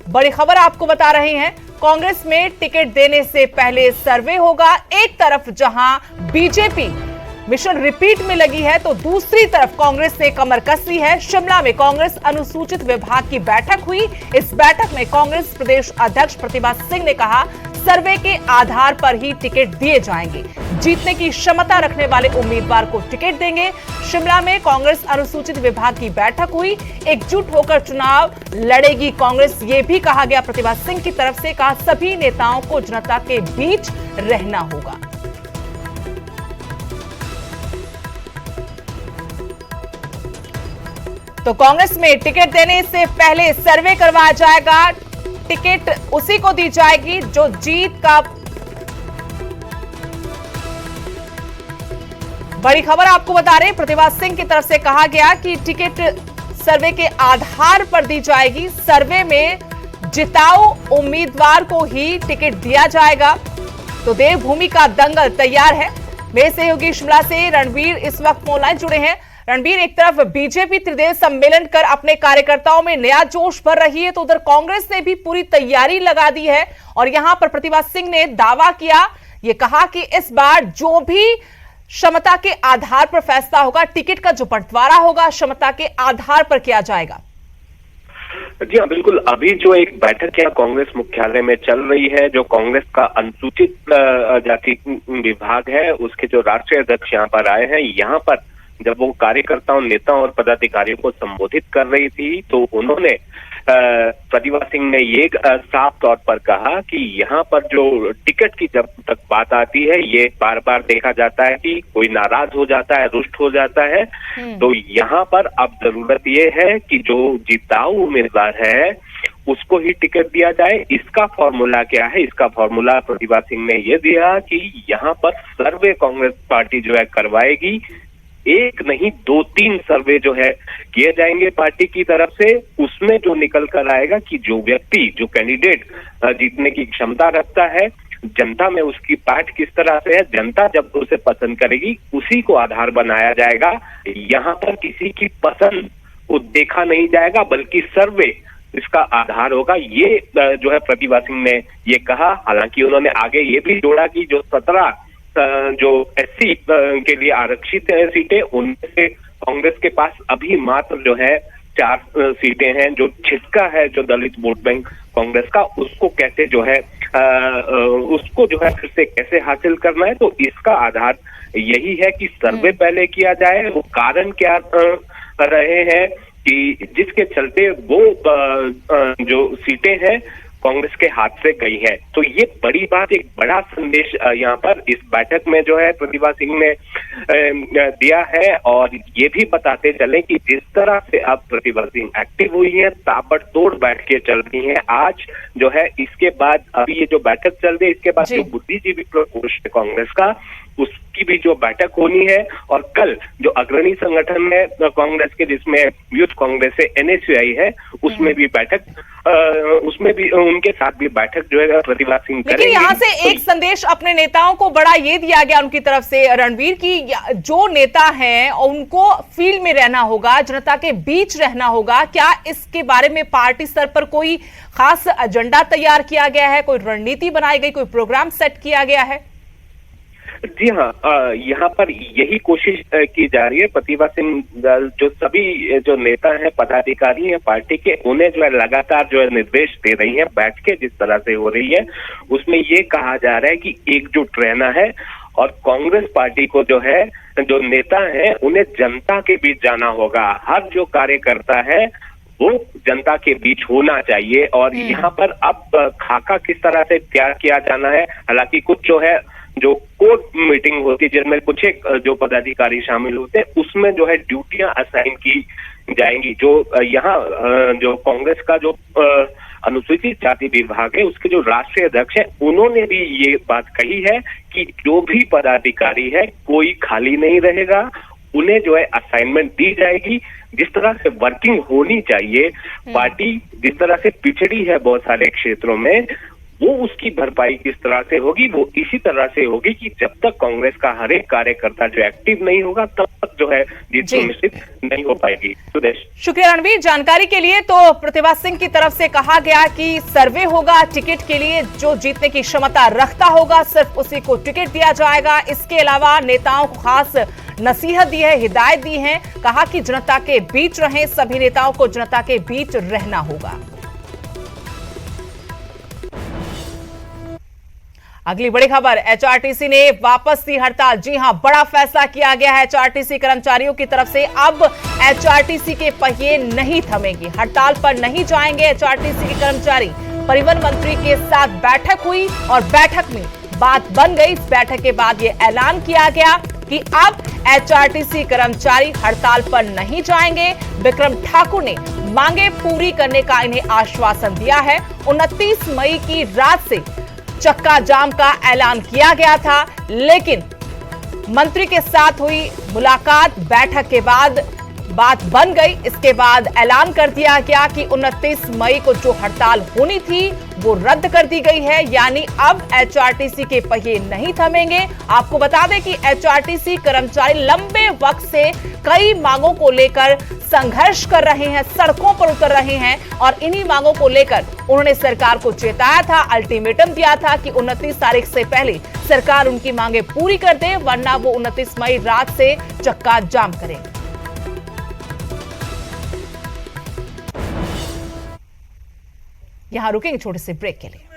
बड़ी खबर आपको बता रहे हैं, कांग्रेस में टिकट देने से पहले सर्वे होगा। एक तरफ जहां बीजेपी मिशन रिपीट में लगी है तो दूसरी तरफ कांग्रेस ने कमर कस ली है। शिमला में कांग्रेस अनुसूचित विभाग की बैठक हुई। इस बैठक में कांग्रेस प्रदेश अध्यक्ष प्रतिभा सिंह ने कहा, सर्वे के आधार पर ही टिकट दिए जाएंगे। जीतने की क्षमता रखने वाले उम्मीदवार को टिकट देंगे। शिमला में कांग्रेस अनुसूचित विभाग की बैठक हुई। एकजुट होकर चुनाव लड़ेगी कांग्रेस, ये भी कहा गया प्रतिभा सिंह की तरफ से। कहा, सभी नेताओं को जनता के बीच रहना होगा। तो कांग्रेस में टिकट देने से पहले सर्वे करवाया जाएगा। टिकट उसी को दी जाएगी जो जीत का। बड़ी खबर आपको बता रहे हैं, प्रतिभा सिंह की तरफ से कहा गया कि टिकट सर्वे के आधार पर दी जाएगी। सर्वे में जिताऊ उम्मीदवार को ही टिकट दिया जाएगा। तो देवभूमि का दंगल तैयार है। मेरे सहयोगी शिमला से रणवीर इस वक्त फोन लाइन जुड़े हैं। रणवीर, एक तरफ बीजेपी त्रिदेव सम्मेलन कर अपने कार्यकर्ताओं में नया जोश भर रही है, तो उधर कांग्रेस ने भी पूरी तैयारी लगा दी है। और यहां पर प्रतिभा सिंह ने दावा किया, ये कहा कि इस बार जो भी क्षमता के आधार पर फैसला होगा, टिकट का जो बंटवारा होगा क्षमता के आधार पर किया जाएगा। जी हाँ, बिल्कुल। अभी जो एक बैठक यहाँ कांग्रेस मुख्यालय में चल रही है, जो कांग्रेस का अनुसूचित जाति विभाग है, उसके जो राष्ट्रीय अध्यक्ष यहाँ पर आए हैं, यहाँ पर जब वो कार्यकर्ताओं, नेताओं और पदाधिकारियों को संबोधित कर रही थी तो उन्होंने प्रतिभा सिंह ने ये साफ तौर पर कहा कि यहाँ पर जो टिकट की जब तक बात आती है, ये बार बार देखा जाता है कि कोई नाराज हो जाता है, रुष्ट हो जाता है। तो यहाँ पर अब जरूरत ये है कि जो जिताऊ उम्मीदवार है उसको ही टिकट दिया जाए। इसका फॉर्मूला क्या है? इसका फॉर्मूला प्रतिभा सिंह ने ये दिया कि यहाँ पर सर्वे कांग्रेस पार्टी जो है करवाएगी। एक नहीं, 2-3 सर्वे जो है किए जाएंगे पार्टी की तरफ से। उसमें जो निकल कर आएगा कि जो व्यक्ति, जो कैंडिडेट जीतने की क्षमता रखता है, जनता में उसकी पाठ किस तरह से है, जनता जब उसे पसंद करेगी उसी को आधार बनाया जाएगा। यहाँ पर किसी की पसंद को देखा नहीं जाएगा, बल्कि सर्वे इसका आधार होगा। ये जो है प्रतिभा सिंह ने ये कहा। हालांकि उन्होंने आगे ये भी जोड़ा कि जो 17 जो एससी के लिए आरक्षित सीटें, उनमें से कांग्रेस के पास अभी मात्र जो है 4 सीटें हैं। जो छिटका है जो दलित वोट बैंक कांग्रेस का, उसको कैसे जो है उसको जो है फिर से कैसे हासिल करना है, तो इसका आधार यही है कि सर्वे पहले किया जाए। वो कारण क्या रहे हैं कि जिसके चलते वो जो सीटें हैं कांग्रेस के हाथ से गई है। तो ये बड़ी बात, एक बड़ा संदेश यहाँ पर इस बैठक में जो है प्रतिभा सिंह ने दिया है। और ये भी बताते चले कि जिस तरह से अब प्रतिभा सिंह एक्टिव हुई है, ताबड़तोड़ बैठ के चल रही है। आज जो है इसके बाद अभी ये जो बैठक चल रही है, इसके बाद जो बुद्धिजीवी प्रकोष्ठ है कांग्रेस का, उसकी भी जो बैठक होनी है। और कल जो अग्रणी संगठन है कांग्रेस के, जिसमें यूथ कांग्रेस है, NSUI है, उसमें भी बैठक, उसमें भी उनके साथ भी बैठक जो है प्रतिभा सिंह करेंगे। लेकिन यहाँ से एक संदेश अपने नेताओं को बड़ा ये दिया गया उनकी तरफ से रणवीर की, जो नेता हैं उनको फील्ड में रहना होगा, जनता के बीच रहना होगा। क्या इसके बारे में पार्टी स्तर पर कोई खास एजेंडा तैयार किया गया है, कोई रणनीति बनाई गई, कोई प्रोग्राम सेट किया गया है? जी हाँ, यहाँ पर यही कोशिश की जा रही है। प्रतिभा सिंह जो सभी जो नेता हैं, पदाधिकारी हैं पार्टी के, उन्हें जो है लगातार जो है निर्देश दे रही है। बैठ के जिस तरह से हो रही है उसमें ये कहा जा रहा है कि एकजुट रहना है। और कांग्रेस पार्टी को जो है, जो नेता हैं, उन्हें जनता के बीच जाना होगा। हर जो कार्यकर्ता है वो जनता के बीच होना चाहिए। और यहाँ पर अब खाका किस तरह से तैयार किया जाना है, हालांकि कुछ जो है जो कोर मीटिंग होती है जिनमें कुछ एक जो पदाधिकारी शामिल होते हैं, उसमें जो है ड्यूटियां असाइन की जाएंगी। जो यहाँ जो कांग्रेस का जो अनुसूचित जाति विभाग है, उसके जो राष्ट्रीय अध्यक्ष है, उन्होंने भी ये बात कही है कि जो भी पदाधिकारी है कोई खाली नहीं रहेगा, उन्हें जो है असाइनमेंट दी जाएगी। जिस तरह से वर्किंग होनी चाहिए पार्टी, जिस तरह से पिछड़ी है बहुत सारे क्षेत्रों में, वो उसकी भरपाई किस तरह से होगी, वो इसी तरह से होगी कि जब तक कांग्रेस का हर एक कार्यकर्ता जो एक्टिव नहीं होगा तब तक जो है जीत सुनिश्चित नहीं हो पाएगी। सुदेश, शुक्रिया रणवीर जानकारी के लिए। तो प्रतिभा सिंह की तरफ से कहा गया कि सर्वे होगा, टिकट के लिए जो जीतने की क्षमता रखता होगा सिर्फ उसी को टिकट दिया जाएगा। इसके अलावा नेताओं को खास नसीहत दी है, हिदायत दी है, कहा कि जनता के बीच रहें, सभी नेताओं को जनता के बीच रहना होगा। अगली बड़ी खबर, एचआरटीसी ने वापस ली हड़ताल। जी हां, बड़ा फैसला किया गया है एचआरटीसी कर्मचारियों की तरफ से। अब एचआरटीसी के पहिए नहीं थमेंगे, हड़ताल पर नहीं जाएंगे एचआरटीसी के कर्मचारी। परिवहन मंत्री के साथ बैठक हुई और बैठक में बात बन गई। इस बैठक के बाद यह ऐलान किया गया कि अब एचआरटीसी कर्मचारी हड़ताल पर नहीं जाएंगे। विक्रम ठाकुर ने मांगे पूरी करने का इन्हें आश्वासन दिया है। 29 मई की रात से चक्का जाम का ऐलान किया गया था, लेकिन मंत्री के साथ हुई मुलाकात, बैठक के बाद बात बन गई। इसके बाद ऐलान कर दिया गया कि 29 मई को जो हड़ताल होनी थी वो रद्द कर दी गई है, यानी अब एचआरटीसी के पहिए नहीं थमेंगे। आपको बता दें कि एचआरटीसी कर्मचारी लंबे वक्त से कई मांगों को लेकर संघर्ष कर रहे हैं, सड़कों पर उतर रहे हैं और इन्हीं मांगों को लेकर उन्होंने सरकार को चेताया था, अल्टीमेटम दिया था कि 29 तारीख से पहले सरकार उनकी मांगे पूरी कर दे, वरना वो 29 मई रात से चक्का जाम करेंगे। यहां रुकेंगे छोटे से ब्रेक के लिए।